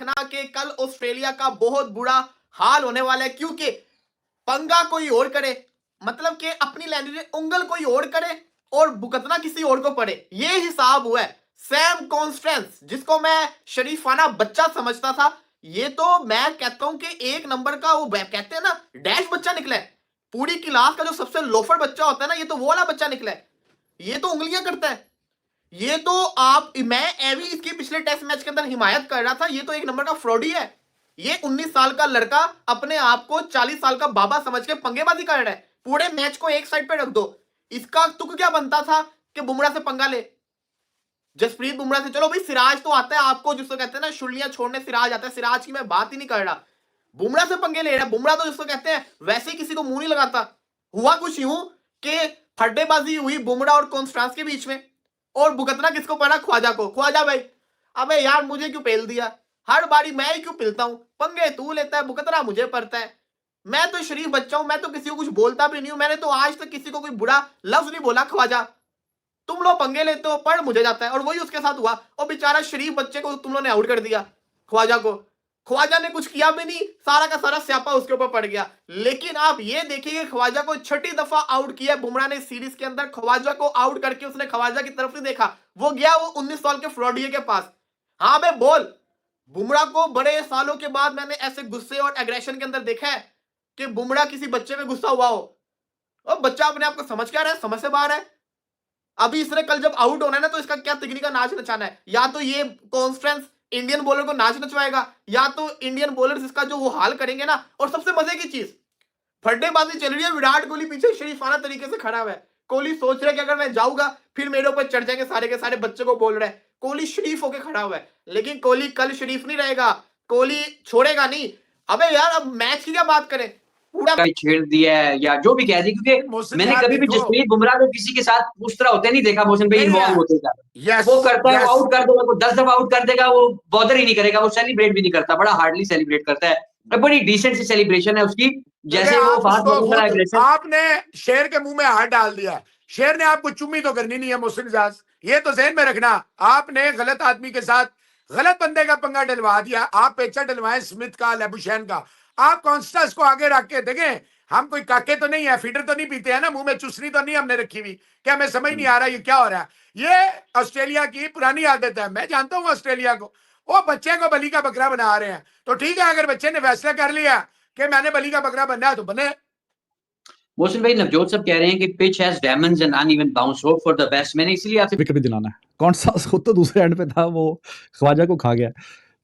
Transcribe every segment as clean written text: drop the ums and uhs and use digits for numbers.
रखना कि कल ऑस्ट्रेलिया का बहुत बुरा हाल होने वाला है, क्योंकि पंगा कोई और करे, मतलब कि अपनी लैंग्वेज उंगल कोई और करे और भुगतना किसी और को पड़े, ये हिसाब हुआ है। सैम कॉन्स्टेंस, जिसको मैं शरीफाना बच्चा समझता था, ये तो मैं कहता हूं कि एक नंबर का वो कहते हैं ना डैश बच्चा निकला है। पूरी क्लास का जो सबसे लोफर बच्चा होता है ना, ये तो वो वाला बच्चा निकला है। ये तो उंगलियां करता है। ये तो मैं एवी इसकी पिछले टेस्ट मैच के अंदर हिमायत कर रहा था। ये तो एक नंबर का फ्रॉडी है। ये 19 साल का लड़का अपने आप को 40 साल का बाबा समझ के पंगेबाजी कर रहा है। पूरे मैच को एक साइड पे रख दो। इसका तुक क्या बनता था कि बुमराह से पंगा ले, जसप्रीत बुमराह से। चलो भाई, सिराज तो आता है आपको, जिसको कहते हैं ना शुलियां छोड़ने सिराज आता है, सिराज की मैं बात ही नहीं कर रहा। बुमराह से पंगे ले रहा है। बुमराह तो जिसको कहते हैं वैसे ही किसी को मुंह नहीं लगाता। हुआ कुछ यूं कि फड्डेबाजी हुई बुमराह और कॉन्स्टेंस के बीच में, और भुगतना किसको पड़ा? ख्वाजा को। ख्वाजा भाई, अबे यार मुझे क्यों पेल दिया? हर बारी मैं ही क्यों पिलता हूं? पंगे तू लेता है, भुगतना मुझे पड़ता है। मैं तो शरीफ बच्चा हूं, मैं तो किसी को कुछ बोलता भी नहीं हूं। मैंने तो आज तक किसी को कोई बुरा लफ्ज नहीं बोला। ख्वाजा, तुम लोग पंगे लेते हो, पढ़ मुझे जाता है। और वही उसके साथ हुआ। और बेचारा शरीफ बच्चे को तुम लोगों ने आउट कर दिया, ख्वाजा को। ख्वाजा ने कुछ किया भी नहीं, सारा का सारा स्यापा उसके ऊपर पड़ गया। लेकिन आप ये देखिए, ख्वाजा को 6ठी दफा आउट किया बुमराह ने सीरीज के अंदर। ख्वाजा को आउट करके उसने ख्वाजा की तरफ नहीं देखा, वो गया वो 19 साल के फ्रॉडिये के पास। हाँ बे बोल, बुमराह को बड़े सालों के बाद मैंने ऐसे गुस्से और एग्रेशन के अंदर देखा है कि बुमराह किसी बच्चे पे गुस्सा हुआ हो। और बच्चा अपने आप को समझ क्या रहा है? समझ से बाहर है। अभी इसने कल जब आउट होना है ना, तो इसका क्या तिगड़ी का नाच नचाना है। या तो ये कॉन्स्टेंस इंडियन बॉलर को नाच नचवाएगा, या तो इंडियन बॉलर्स इसका जो वो हाल करेंगे ना। और सबसे मजे की चीज, फड्डेबाजी चल रही है, विराट कोहली पीछे शरीफाना तरीके से खड़ा हुआ है। कोहली सोच रहा है कि अगर मैं जाऊंगा फिर मेरे ऊपर चढ़ जाएंगे सारे के सारे। बच्चे को बोल रहा है, कोहली शरीफ होके खड़ा हुआ है। लेकिन कोहली कल शरीफ नहीं रहेगा, कोहली छोड़ेगा नहीं। अबे यार, अब मैच की क्या बात करें? पूरा छेड़ दिया है या जो भी कह दी, क्योंकि मैंने कभी भी जसप्रीत बुमराह को किसी के साथ उस तरह होते नहीं देखा मोहसिन भाई, इन्वॉल्व होते जा। वो करता है, वो आउट कर देगा, वो 10 दफा आउट कर देगा, वो बॉदर ही नहीं करेगा, वो सेलिब्रेट भी नहीं करता, बड़ा हार्डली सेलिब्रेट करता है। बड़ी डिसेंट सी सेलिब्रेशन है उसकी, जैसे वो फास्ट बॉलर एग्रेशन। आपने शेर के मुंह में हाथ डाल दिया। शेर ने आपको चुम्मी तो करनी नहीं है मोहसिन इजाज, ये तो ज़हन में रखना। आपने गलत आदमी के साथ गलत बंदे का पंगा डलवा दिया। आप पेचा डलवाए स्मिथ का, लेबुशैन का। आप कॉन्स्टेंस को आगे रख के देखें, हम कोई काके तो नहीं है, फीडर तो नहीं पीते हैं ना, मुंह में चुसनी तो नहीं हमने रखी हुई। क्या हमें समझ नहीं आ रहा ये क्या हो रहा है? ये ऑस्ट्रेलिया की पुरानी आदत है। मैं जानता हूं ऑस्ट्रेलिया को, वो बच्चे को बलि का बकरा बना रहे हैं। तो ठीक है, अगर बच्चे ने फैसला कर लिया कि मैंने बलि का बकरा बनना है तो बने। मोहसिन भाई, नवजोत सब कह रहे हैं कि pitch has diamonds and uneven bounce, hope for the best. मैंने इसलिए आपसे विकेट भी दिलाना है। कॉन्स्टेंस खुद तो दूसरे एंड पे था, वो ख्वाजा को खा गया।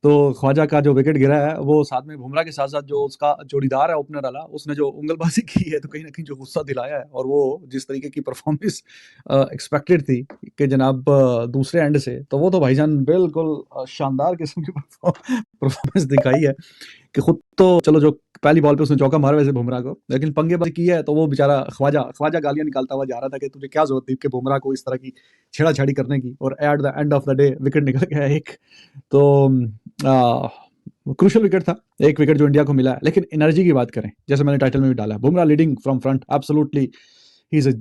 तो ख्वाजा का जो विकेट गिरा है, वो साथ में बुमराह के साथ साथ जो उसका जोड़ीदार है ओपनर वाला, उसने जो उंगलबाजी की है, तो कहीं ना कहीं जो गुस्सा दिलाया है। और वो जिस तरीके की परफॉर्मेंस एक्सपेक्टेड थी कि जनाब दूसरे एंड से, तो वो तो भाईजान बिल्कुल शानदार किस्म की परफॉर्मेंस दिखाई है कि खुद तो चलो जो पहली बॉल पे उसने चौका मारा वैसे बुमराह को, लेकिन पंगेबाजी की है तो वो बेचारा ख्वाजा गालियां निकालता हुआ जा रहा था कि तुझे क्या जरूरत थी कि बुमराह को इस तरह की छेड़ाछाड़ी करने की। और at the end of the day wicket निकल गया एक। तो क्रूशल विकेट था, एक विकेट जो इंडिया को मिला है। लेकिन एनर्जी की बात करें, जैसे मैंने टाइटल में भी डाला, Bumrah leading from front, absolutely he is a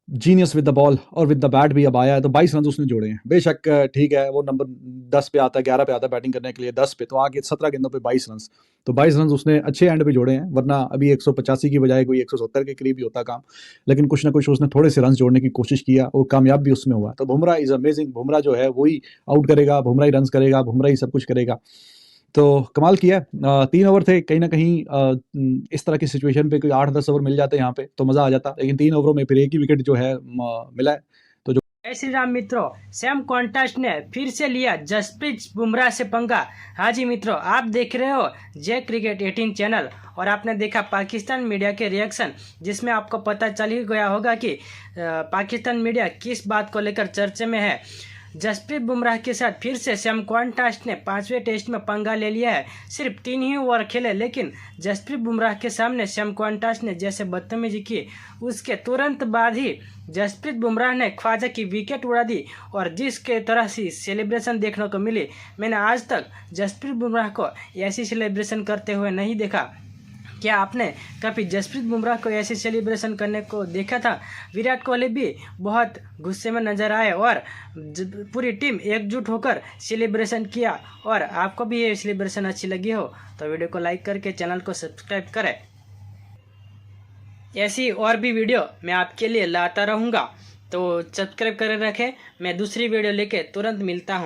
genius with the ball. और विद द बैट भी अब आया है, तो 22 रन उसने जोड़े हैं। बेशक ठीक है, वो नंबर 10 पे आता है, 11 पे आता है बैटिंग करने के लिए, 10 पे तो आगे 17 गेंदों पे 22 रन। तो 22 रन उसने अच्छे एंड पे जोड़े हैं, वरना अभी 185 की बजाय कोई 170 के करीब ही होता काम। लेकिन कुछ ना कुछ उसने थोड़े से रन जोड़ने की कोशिश किया और कामयाब भी उसमें हुआ। तो बुमराह इज अमेजिंग। बुमराह जो है वही आउट करेगा, बुमराह ही रन करेगा, बुमराह ही सब कुछ करेगा। तो कमाल किया। 3 ओवर थे, कहीं ना कहीं इस तरह की सिचुएशन पे कोई 8-10 ओवर मिल जाते यहाँ पे तो मजा आ जाता। लेकिन 3 ओवरों में फिर एक ही विकेट जो है मिला है। तो जो जय श्री राम मित्रों, सैम कॉन्टेस्ट ने फिर से लिया जसप्रीत बुमराह से पंगा। हाँ जी मित्रों, आप देख रहे हो जे क्रिकेट 18 चैनल, और आपने देखा पाकिस्तान मीडिया के रिएक्शन, जिसमें आपको पता चल ही गया होगा कि पाकिस्तान मीडिया किस बात को लेकर चर्चे में है। जसप्रीत बुमराह के साथ फिर से सैम कॉन्टेस्ट ने 5वें टेस्ट में पंगा ले लिया है। सिर्फ 3 ही ओवर खेले, लेकिन जसप्रीत बुमराह के सामने सैम कॉन्टेस्ट ने जैसे बदतमीजी की, उसके तुरंत बाद ही जसप्रीत बुमराह ने ख्वाजा की विकेट उड़ा दी। और जिसके तरह से सेलिब्रेशन देखने को मिली, मैंने आज तक जसप्रीत बुमराह को ऐसी सेलिब्रेशन करते हुए नहीं देखा। क्या आपने कभी जसप्रीत बुमराह को ऐसे सेलिब्रेशन करने को देखा था? विराट कोहली भी बहुत गुस्से में नजर आए और पूरी टीम एकजुट होकर सेलिब्रेशन किया। और आपको भी ये सेलिब्रेशन अच्छी लगी हो तो वीडियो को लाइक करके चैनल को सब्सक्राइब करें। ऐसी और भी वीडियो मैं आपके लिए लाता रहूँगा, तो सब्सक्राइब कर रखें। मैं दूसरी वीडियो लेके तुरंत मिलता हूँ।